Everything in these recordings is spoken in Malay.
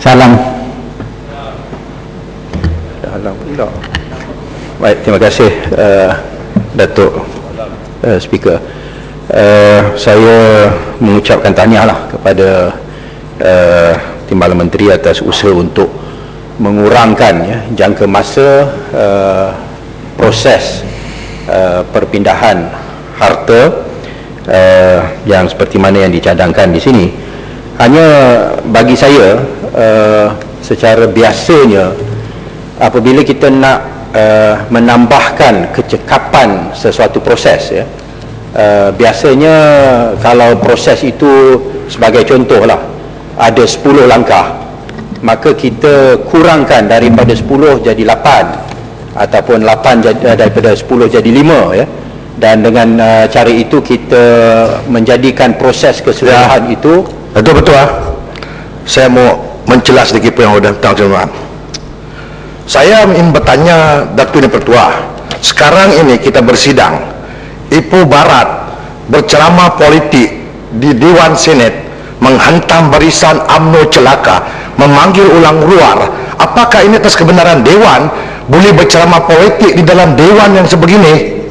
Salam. Alhamdulillah. Baik, terima kasih Datuk Speaker. Saya mengucapkan tahniahlah kepada Timbalan Menteri atas usaha untuk mengurangkan jangka masa proses perpindahan harta yang seperti mana yang dicadangkan di sini. Hanya bagi saya secara biasanya apabila kita nak menambahkan kecekapan sesuatu proses, biasanya kalau proses itu sebagai contohlah ada 10 langkah, maka kita kurangkan daripada 10 jadi 8 ataupun 8 daripada 10 jadi 5 dan dengan cara itu kita menjadikan proses keseluruhan itu betul. Saya mau mencelas sedikit apa yang sudah tentang. Saya ingin bertanya Datuk Yang Pertua, sekarang ini kita bersidang, Ipoh Barat berceramah politik di Dewan Senat, menghantam barisan UMNO celaka, memanggil ulang luar. Apakah ini atas kebenaran Dewan boleh berceramah politik di dalam Dewan yang sebegini?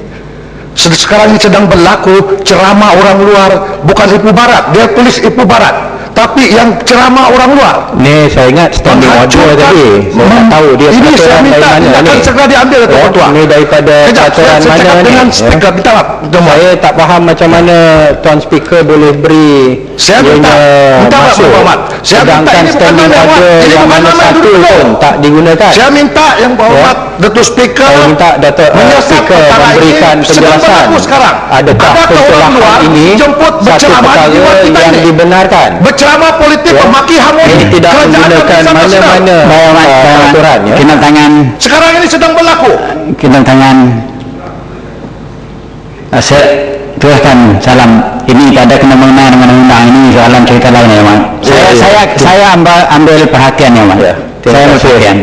Sekarang ini sedang berlaku ceramah orang luar, bukan Ipoh Barat, dia tulis Ipoh Barat, tapi yang ceramah orang luar. Ni saya ingat standing order tadi. Saya tak tahu dia ini saya minta tindakan segera diambil Datuk Ketua. Ini daripada peraturan mana ni? Saya tak faham macam mana Tuan Speaker boleh beri saya minta masuk. Sedangkan standing order yang mana satu pun tak digunakan. Saya minta yang berhormat Datuk Speaker, saya minta Datuk Speaker memberikan penjelasan. Adakah pencerahan ini satu perkara yang dibenarkan? Berceramah politik memaki harmoni. Ini tidak menggunakan mana-mana peraturan. Kena tangan. Sekarang ini sedang berlaku. Kena tangan. Saya teruskan. Salam. Ini tak ada kena mengenai dengan undang ini, soalan cerita lain ya, Mak. Saya ambil perhatian ya, Mak. Saya perhatian.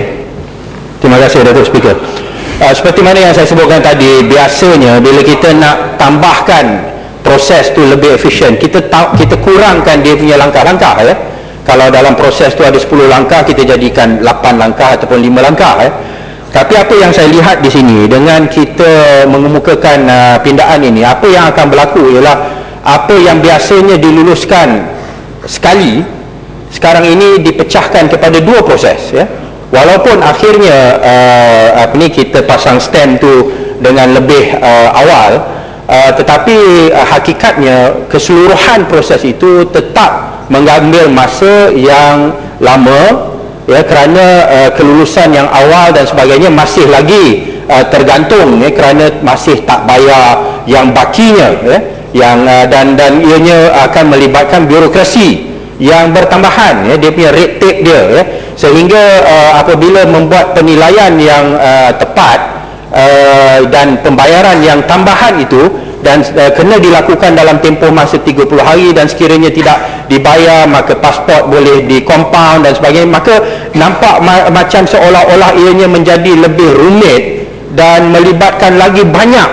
Terima kasih Datuk Speaker. Seperti mana yang saya sebutkan tadi, biasanya bila kita nak tambahkan proses tu lebih efisien, kita kurangkan dia punya langkah-langkah Kalau dalam proses tu ada 10 langkah, kita jadikan 8 langkah ataupun 5 langkah Tapi apa yang saya lihat di sini, dengan kita mengemukakan pindaan ini, apa yang akan berlaku ialah apa yang biasanya diluluskan sekali, sekarang ini dipecahkan kepada 2 proses Walaupun akhirnya kita pasang stamp tu dengan lebih awal, tetapi hakikatnya keseluruhan proses itu tetap mengambil masa yang lama kerana kelulusan yang awal dan sebagainya masih lagi tergantung kerana masih tak bayar yang bakinya dan ianya akan melibatkan birokrasi yang bertambahan dia punya red tape dia sehingga apabila membuat penilaian yang tepat dan pembayaran yang tambahan itu dan kena dilakukan dalam tempoh masa 30 hari dan sekiranya tidak dibayar maka pasport boleh di compound dan sebagainya, maka nampak macam seolah-olah ianya menjadi lebih rumit dan melibatkan lagi banyak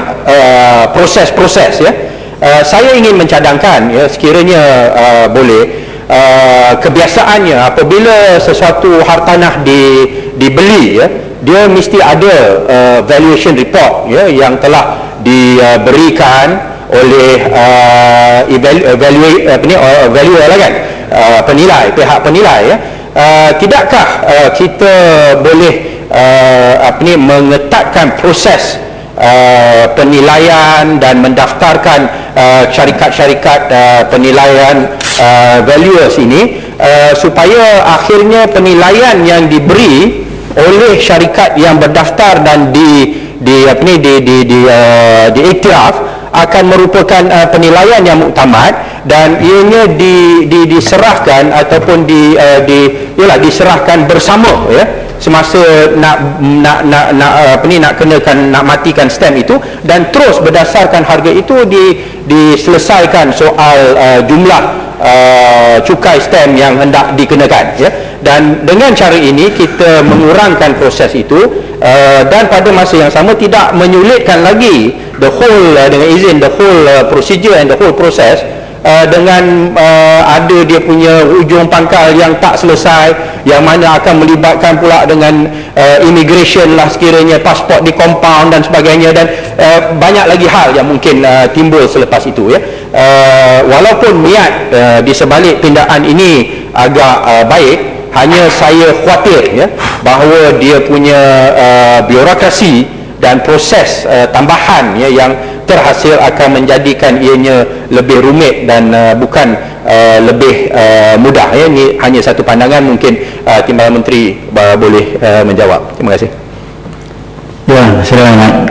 proses-proses saya ingin mencadangkan sekiranya boleh kebiasaannya apabila sesuatu hartanah dibeli dia mesti ada valuation report yang telah diberikan oleh valuer lah kan, pihak penilai tidakkah kita boleh mengetatkan proses penilaian dan mendaftarkan syarikat-syarikat penilaian valuers ini supaya akhirnya penilaian yang diberi oleh syarikat yang berdaftar dan diiktiraf akan merupakan penilaian yang muktamad dan ianya diserahkan ataupun diserahkan bersama semasa nak matikan stamp itu, dan terus berdasarkan harga itu diselesaikan soal jumlah cukai stamp yang hendak dikenakan dan dengan cara ini kita mengurangkan proses itu dan pada masa yang sama tidak menyulitkan lagi dengan izin the whole procedure and the whole process dengan ada dia punya hujung pangkal yang tak selesai yang mana akan melibatkan pula dengan immigration lah sekiranya, pasport di compound dan sebagainya, dan banyak lagi hal yang mungkin timbul selepas itu ya. Walaupun niat di sebalik pindaan ini agak baik, hanya saya khawatir ya bahawa dia punya birokrasi dan proses tambahan ya yang terhasil akan menjadikan ianya lebih rumit dan bukan lebih mudah ya. Ini hanya satu pandangan, mungkin Timbalan Menteri boleh menjawab. Terima kasih. Ya, silakan.